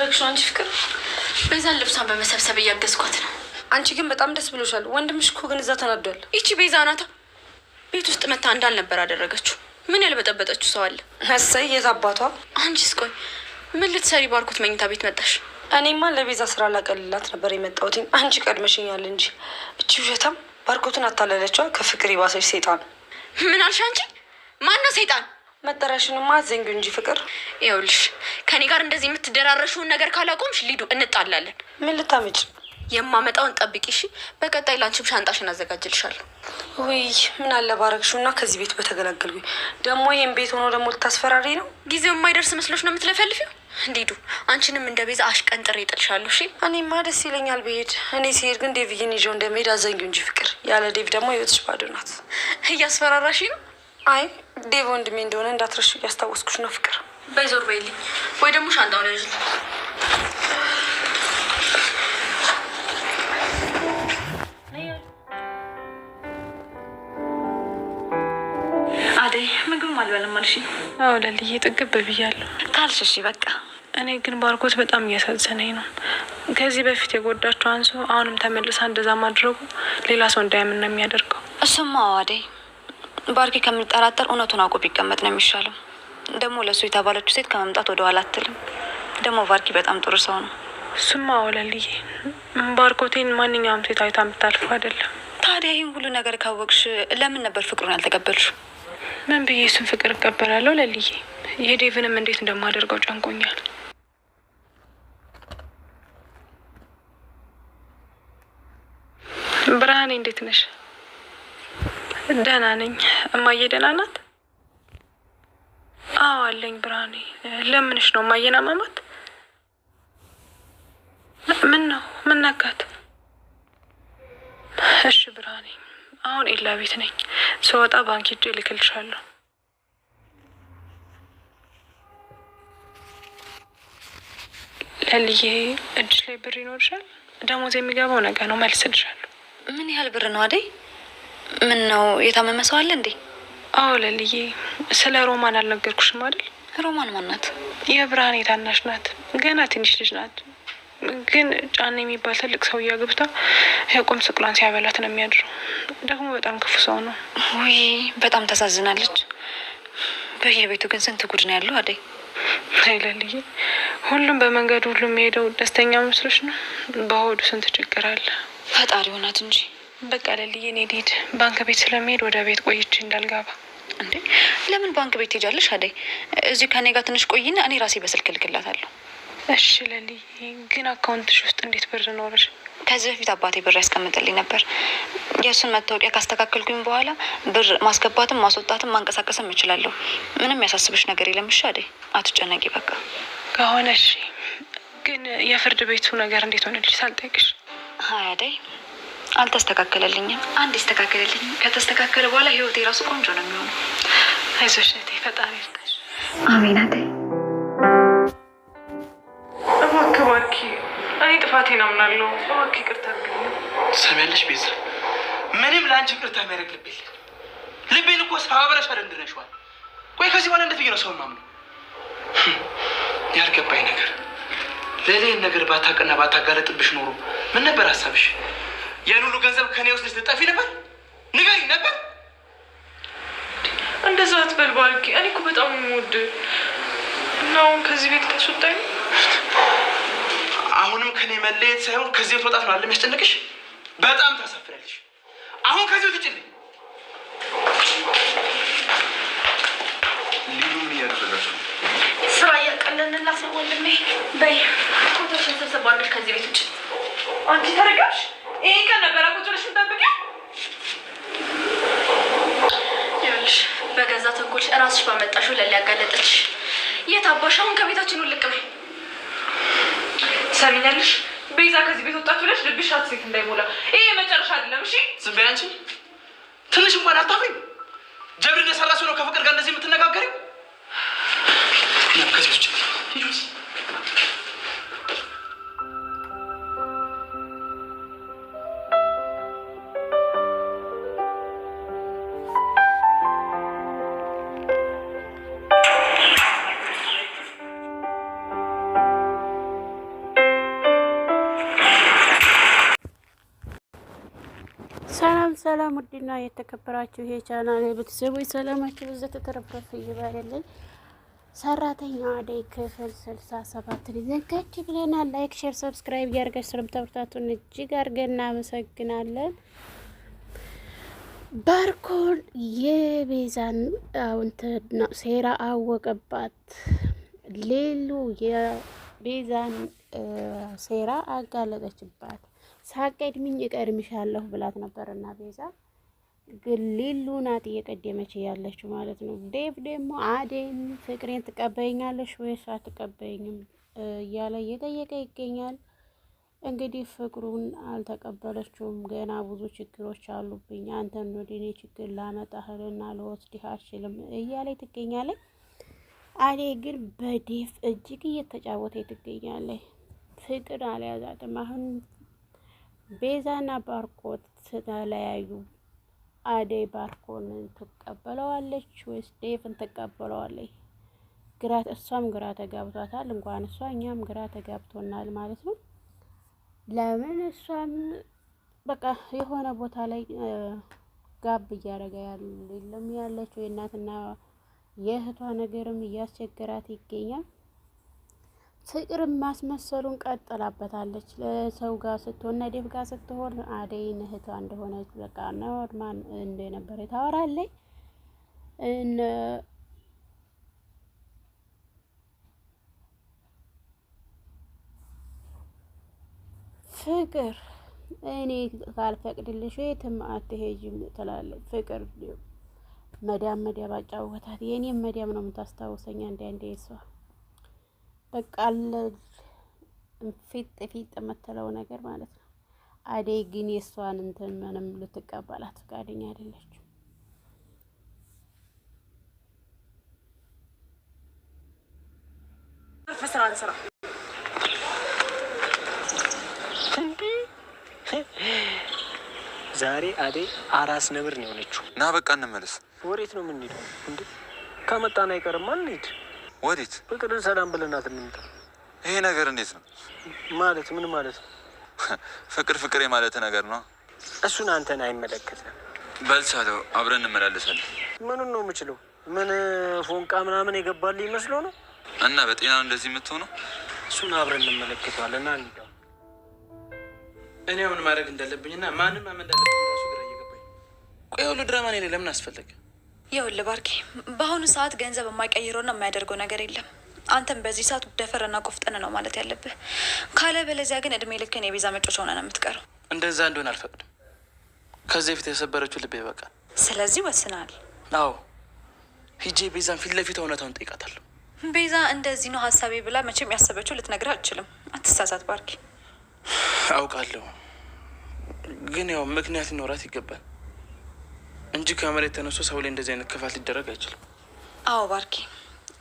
እያደረግሽ ነው አንቺ ፍቅር? ቤዛን ልብሷን በመሰብሰብ እያገዝኳት ነው። አንቺ ግን በጣም ደስ ብሎሻል። ወንድምሽ እኮ ግን እዛ ተናዷል። ይቺ ቤዛ ናታ ቤት ውስጥ መታ እንዳልነበር አደረገችው። ምን ያልበጠበጠችው ሰው አለ? እሰይ የት አባቷ። አንቺስ ቆይ ምን ልትሰሪ ባርኮት መኝታ ቤት መጣሽ? እኔማ ለቤዛ ስራ ላቀልላት ነበር የመጣሁት። አንቺ ቀድመሽኛል እንጂ። እቺ ውሸታም ባርኮትን አታለለችዋ። ከፍቅር የባሰች ሴጣን። ምን አልሽ አንቺ? ማነው ሴጣን? መጠሪያሽንማ አትዘንጊው እንጂ ፍቅር። ይኸውልሽ ከኔ ጋር እንደዚህ የምትደራረሽውን ነገር ካላቆምሽ ሊዱ እንጣላለን። ምን ልታመጭ? የማመጣውን ጠብቂ እሺ። በቀጣይ ላንቺም ሻንጣሽን አዘጋጅልሻለሁ። ውይ ምን አለ ባረግሽውና ከዚህ ቤት በተገላገልኩኝ። ደግሞ ይሄን ቤት ሆኖ ደግሞ ልታስፈራሪ ነው? ጊዜው የማይደርስ መስሎሽ ነው የምትለፈልፊው? ሊዱ አንቺንም እንደ ቤዛ አሽቀንጥሬ እጥልሻለሁ። እሺ እኔማ ደስ ይለኛል ብሄድ። እኔ ሲሄድ ግን ዴቪዬን ይዤው እንደመሄድ አዘንጊው እንጂ ፍቅር። ያለ ዴቭ ደግሞ ህይወትሽ ባዶ ናት። እያስፈራራሽ ነው? አይ ዴቭ ወንድሜ እንደሆነ እንዳትረሽ እያስታወስኩሽ ነው ፍቅር። በይዞር በይልኝ ወይ ደግሞ ሻንጣውን ያዥ። አደይ ምግብ አልበላም አልሽ? አዎ ለልዬ ጥግብ ብያለሁ ካልሽ እሺ በቃ። እኔ ግን ባርኮት በጣም እያሳዘነኝ ነው። ከዚህ በፊት የጎዳቸው አንሶ አሁንም ተመልሳ እንደዛ ማድረጉ ሌላ ሰው እንዳያምን ነው የሚያደርገው። እሱማ አደይ ባርኪ ከሚጠራጠር እውነቱን አውቆ ቢቀመጥ ነው የሚሻለው። ደግሞ ለእሱ የተባለችው ሴት ከመምጣት ወደ ኋላ አትልም። ደግሞ ባርኪ በጣም ጥሩ ሰው ነው። እሱማ አዎ ለልዬ ባርኮቴን ማንኛውም ሴት አይታ የምታልፈው አይደለም። ታዲያ ይህን ሁሉ ነገር ካወቅሽ ለምን ነበር ፍቅሩን ያልተቀበልሽው? ምን ብዬ እሱን ፍቅር እቀበላለሁ ለልዬ? የዴቭንም እንዴት እንደማደርገው ጨንቆኛል። ብርሃኔ እንዴት ነሽ? ደህና ነኝ። እማዬ ደህና ናት? አዎ አለኝ ብርሃኔ። ለምንሽ ነው እማዬን አማማት? ምን ነው ምን ነካት? እሺ ብርሃኔ አሁን ኤላ ቤት ነኝ። ስወጣ ባንክ ሄጄ እልክልሻለሁ። ለልዬ እጅሽ ላይ ብር ይኖርሻል? ደሞዝ የሚገባው ነገ ነው፣ መልስልሻለሁ። ምን ያህል ብር ነው አደይ? ምን ነው የታመመ ሰው አለ እንዴ? አዎ ለልዬ ስለ ሮማን አልነገርኩሽም አይደል? ሮማን ማን ናት? የብርሃኔ ታናሽ ናት። ገና ትንሽ ልጅ ናት። ግን ጫኔ የሚባል ትልቅ ሰው እያግብታ የቁም ስቅሏን ሲያበላት ነው የሚያድረው። ደግሞ በጣም ክፉ ሰው ነው። ውይ በጣም ታሳዝናለች። በየቤቱ ግን ስንት ጉድ ነው ያለው አደይ። አይለልዬ ሁሉም በመንገዱ ሁሉ የሚሄደው ደስተኛ መስሎች ነው። በሆዱ ስንት ችግር አለ። ፈጣሪ ሆናት እንጂ። በቃ ለልዬ እኔ ልሂድ። ባንክ ቤት ስለሚሄድ ወደ ቤት ቆይቼ እንዳልገባ። እንዴ ለምን ባንክ ቤት ትሄጃለሽ አደይ? እዚህ ከኔ ጋር ትንሽ ቆይና እኔ ራሴ በስልክ እልክላታለሁ። እሺ ለልዬ ግን አካውንትሽ ውስጥ እንዴት ብር ኖረሽ? ከዚህ በፊት አባቴ ብር ያስቀምጥልኝ ነበር። የእሱን መታወቂያ ካስተካከልኩኝ በኋላ ብር ማስገባትም ማስወጣትም ማንቀሳቀስም እችላለሁ። ምንም ያሳስብሽ ነገር የለም እሺ አደይ? አትጨነቂ በቃ። ከሆነ እሺ። ግን የፍርድ ቤቱ ነገር እንዴት ሆነልሽ ሳልጠይቅሽ? ሀይ አደይ አልተስተካከለልኝም። አንድ ይስተካከለልኝ። ከተስተካከለ በኋላ ህይወቴ ራሱ ቆንጆ ነው የሚሆነው። አይዞሽ እህቴ፣ ፈጣሪ ይርዳሽ። አሜን አደይ። እባክህ እባክህ፣ እኔ ጥፋቴን አምናለሁ። እባክህ ይቅርታ አድርግልኝ። ሰሚያለሽ ቤዛ፣ ምንም ለአንቺ ይቅርታ የሚያደርግ ልብ የለም። ልቤን እኮ ሳበረሽ አደንድነሽዋል። ቆይ ከዚህ በኋላ እንዴት ብዬ ነው ሰው ማምነው? ያልገባኝ ነገር ሌላን ነገር ባታውቅና ባታጋለጥብሽ ኖሮ ምን ነበር ሀሳብሽ? ያን ሁሉ ገንዘብ ከኔ ወስደሽ ልጠፊ ነበር? ንገሪ ነበር። እንደዛ አትበል ባርኪ። እኔ እኮ በጣም የምወድህ እና አሁን ከዚህ ቤት ታስወጣኝ? አሁንም ከኔ መለየት ሳይሆን ከዚህ ቤት መውጣት ነው አለ የሚያስጨንቅሽ? በጣም ታሳፍራለሽ። አሁን ከዚህ ቤት ውጭልኝ። ሊዱ ምን እያደረጋች ነው? ስራ እያቀለንላት ነው ወንድሜ። በይ ፎቶሽን ሰብስባለሽ ከዚህ ቤት ውጭ። አንቺ ተረጋሽ። ይሄ ቀን ነበረ ቁጭ ብለሽ የምጠብቂው? ይኸውልሽ በገዛ ተንኮልሽ እራስሽ ባመጣሽው ለሊ ያጋለጠች። የት አባሽ አሁን ከቤታችን ውልቅ በይ። ሰሚኛለሽ? ቤዛ ከዚህ ቤት ወጣች ብለሽ ልብሽ ሴት እንዳይሞላ። ይሄ የመጨረሻ አይደለም እሺ? ዝም በይ አንቺ። ትንሽ እንኳን አታፍሪም? ጀብር እንደሰራ ሰው ነው ከፍቅር ጋር እንደዚህ የምትነጋገሪው? ከዚህ ውጭ ሂጂ። ሰላም ውድና የተከበራችሁ የቻናል ቤተሰቦች ሰላማችሁ በዘተ ተረፍረፍ ይበልልኝ። ሰራተኛ አደይ ክፍል 67 ሊዘጋጅ ብለናል። ላይክ፣ ሼር፣ ሰብስክራይብ ያርጋችሁ ስለምታበረታቱን እጅግ አድርገን እናመሰግናለን። ባርኮል የቤዛን ሴራ አወቀባት። ሌሉ የቤዛን ሴራ አጋለጠችባት። ሳቀድሚኝ እቀድምሻለሁ ብላት ነበርና ቤዛ ግን ሌሉ ናት እየቀደመች ያለችው ማለት ነው። ዴቭ ደግሞ አደይን ፍቅሬን ትቀበይኛለሽ ወይስ አትቀበይኝም እያለ እየጠየቀ ይገኛል። እንግዲህ ፍቅሩን አልተቀበለችውም። ገና ብዙ ችግሮች አሉብኝ፣ አንተን ወደ እኔ ችግር ላመጣህልና ልወስድህ አልችልም እያለ ትገኛለች። አደይ ግን በዴቭ እጅግ እየተጫወተ ትገኛለች። ፍቅር አልያዛትም። አሁን ቤዛና ባርኮት ስለተለያዩ አደይ ባርኮንን ትቀበለዋለች ወይስ ዴቭን ትቀበለዋለች? እሷም ግራ ተጋብቷታል። እንኳን እሷ እኛም ግራ ተጋብቶናል ማለት ነው። ለምን እሷም በቃ የሆነ ቦታ ላይ ጋብ እያደረገ የለም ያለችው የእናትና የእህቷ ነገርም እያስቸገራት ይገኛል። ፍቅርም ማስመሰሉን ቀጥላበታለች። ለሰው ጋር ስትሆን ዴቭ ጋር ስትሆን አደይን እህቷ እንደሆነች በቃ ኖርማን እንደነበረ ታወራለች። ፍቅር እኔ ካልፈቅድልሽ የትም አትሄጂም ትላለች። ፍቅር መዳም አጫወታት። የኔም መዳም ነው የምታስታውሰኝ አንዴ እሷ በቃ ፊት የምትለው ነገር ማለት ነው። አደይ ግን የሷን እንትን ምንም ልትቀበላት ፈቃደኛ አይደለችም። ዛሬ አደይ አራስ ነብር ነው የሆነችው። ና በቃ እንመለስ። ወዴት ነው የምንሄደው እንዴ? ከመጣን አይቀርም አንሄድ። ወዴት? ፍቅርን ሰላም ብለናት እንምጣ። ይሄ ነገር እንዴት ነው ማለት? ምን ማለት ነው? ፍቅር የማለት ነገር ነው። እሱን አንተን አይመለከትም። በልቻለው አብረን እንመላለሳለን። ምኑን ነው የምችለው? ምን ፎንቃ ምናምን የገባልህ ይመስሎ ነው? እና በጤናው እንደዚህ የምትሆነው? እሱን አብረን እንመለከተዋለን። አንዴ እኔ አሁን ማድረግ እንዳለብኝና ማንም ማመን እንዳለብኝ ራሱ ግራ እየገባኝ። ቆይ ሁሉ ድራማ እኔ ለምን አስፈለገ? ይኸውልህ ባርኪ፣ በአሁኑ ሰዓት ገንዘብ የማይቀይረውና የማያደርገው ነገር የለም። አንተም በዚህ ሰዓት ደፈረና ቆፍጠን ነው ማለት ያለብህ። ካለበለዚያ ግን እድሜ ልክን የቤዛ መጮች ሆነ ነው የምትቀረው። እንደዛ እንደሆነ አልፈቅድም። ከዚህ በፊት የሰበረችው ልቤ በቃ። ስለዚህ ወስነሃል? አዎ፣ ሂጄ ቤዛን ፊት ለፊት እውነታውን ጠይቃታለሁ። ቤዛ እንደዚህ ነው ሀሳቤ ብላ መቼም ያሰበችው ልትነግርህ አልችልም። አትሳሳት ባርኪ። አውቃለሁ፣ ግን ያው ምክንያት ሊኖራት ይገባል እንጂ ከመሬት ተነስቶ ሰው ላይ እንደዚህ አይነት ክፋት ሊደረግ አይችልም። አዎ ባርኪ፣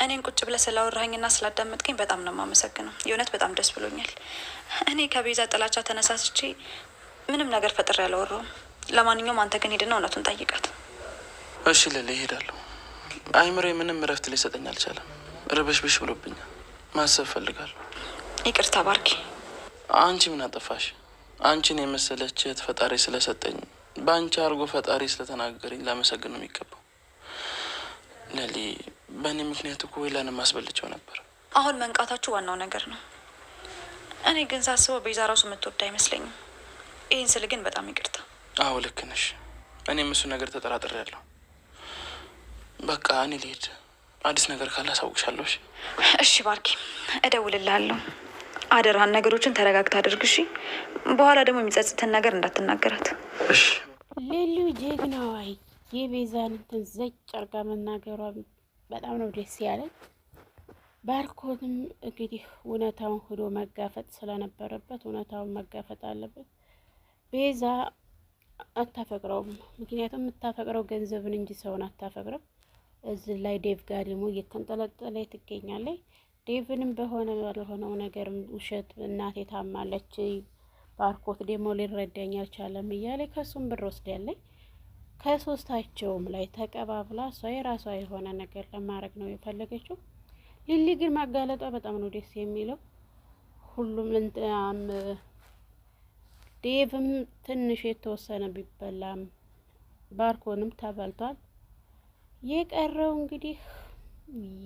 እኔን ቁጭ ብለህ ስላወራኸኝና ስላዳመጥከኝ በጣም ነው የማመሰግነው። የእውነት በጣም ደስ ብሎኛል። እኔ ከቤዛ ጥላቻ ተነሳስቼ ምንም ነገር ፈጥሬ አላወራሁም። ለማንኛውም አንተ ግን ሄድና እውነቱን ጠይቃት። እሺ ልል እሄዳለሁ። አይምሮዬ ምንም እረፍት ሊሰጠኝ አልቻለም። ርብሽብሽ ብሎብኛል። ማሰብ ፈልጋለሁ። ይቅርታ ባርኪ። አንቺ ምን አጠፋሽ? አንቺን የመሰለች እህት ፈጣሪ ስለሰጠኝ፣ በአንቺ አድርጎ ፈጣሪ ስለተናገረኝ ላመሰግን ነው የሚገባው። ለሊ በእኔ ምክንያት እኮ ሌላንም አስበልቸው ነበር። አሁን መንቃታችሁ ዋናው ነገር ነው። እኔ ግን ሳስበው ቤዛ ራሱ የምትወድ አይመስለኝም። ይህን ስል ግን በጣም ይቅርታ። አዎ ልክ ነሽ። እኔም እሱ ነገር ተጠራጥሬያለሁ። በቃ እኔ ልሄድ። አዲስ ነገር ካለ አሳውቅሻለሁ። እሺ ባርኪ፣ እደውልልሃለሁ። አደራህን ነገሮችን ተረጋግታ አድርግ እሺ። በኋላ ደግሞ የሚጸጽትን ነገር እንዳትናገራት እሺ። ሌሉ ጀግናዋ የቤዛን እንትን ዘጭ አርጋ መናገሯ በጣም ነው ደስ ያለኝ። ባርኮትም እንግዲህ እውነታውን ሄዶ መጋፈጥ ስለነበረበት እውነታውን መጋፈጥ አለበት። ቤዛ አታፈቅረውም። ምክንያቱም የምታፈቅረው ገንዘብን እንጂ ሰውን አታፈቅረው። እዚህ ላይ ዴቭ ጋር ደግሞ እየተንጠለጠለ ትገኛለች። ዴቭንም በሆነ ባልሆነው ነገር ውሸት እናቴ ታማለች፣ ባርኮት ደግሞ ሊረዳኝ አልቻለም እያለ ከሱም ብር ወስዳለች። ከሶስታቸውም ላይ ተቀባብላ እሷ የራሷ የሆነ ነገር ለማድረግ ነው የፈለገችው። ሊሊ ግን ማጋለጧ በጣም ነው ደስ የሚለው። ሁሉም ዴቭም ትንሽ የተወሰነ ቢበላም ባርኮንም ተበልቷል። የቀረው እንግዲህ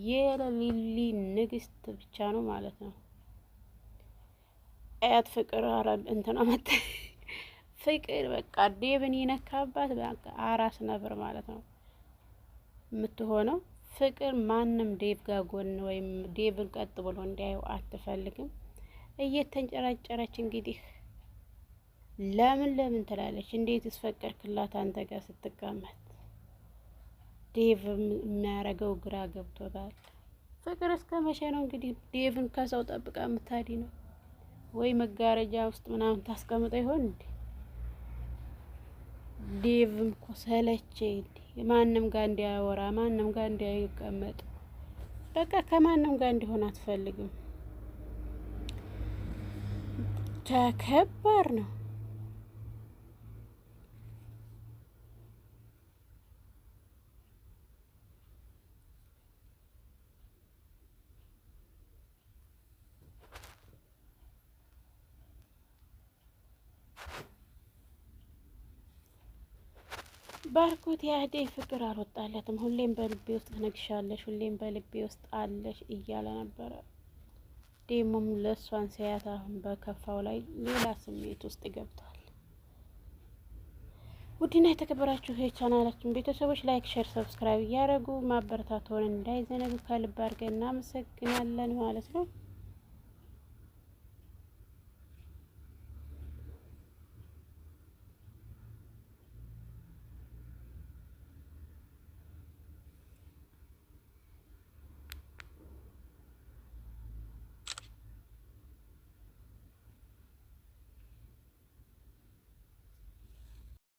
የሊሊ ንግስት ብቻ ነው ማለት ነው። አያት ፍቅር እንትና መጣ ፍቅር በቃ ዴቭን የነካባት በቃ አራስ ነብር ማለት ነው የምትሆነው። ፍቅር ማንም ዴቭ ጋር ጎን ወይም ዴቭን ቀጥ ብሎ እንዲያየው አትፈልግም። እየተንጨራጨረች እንግዲህ ለምን ትላለች። እንዴት እስፈቀድክላት አንተ ጋር ስትቀመጥ? ዴቭ የሚያደርገው ግራ ገብቶታል። ፍቅር እስከ መቼ ነው እንግዲህ ዴቭን ከሰው ጠብቃ የምታዲ ነው? ወይ መጋረጃ ውስጥ ምናምን ታስቀምጠ ይሆን እንዴ? ዴቭም እኮ ሰለቼ ማንም ጋር እንዲያወራ ማንም ጋር እንዲያይቀመጥ በቃ ከማንም ጋር እንዲሆን አትፈልግም። ተከባር ነው። ባርኮት የአደይ ፍቅር አልወጣለትም። ሁሌም በልቤ ውስጥ ትነግሻለሽ፣ ሁሌም በልቤ ውስጥ አለሽ እያለ ነበረ። ደሞም ለእሷን ሲያት አሁን በከፋው ላይ ሌላ ስሜት ውስጥ ገብቷል። ውድና የተከበራችሁ የቻናላችን ቤተሰቦች ላይክ፣ ሼር፣ ሰብስክራይብ እያደረጉ ማበረታቱን እንዳይዘነጉ ከልብ አድርገን እናመሰግናለን ማለት ነው።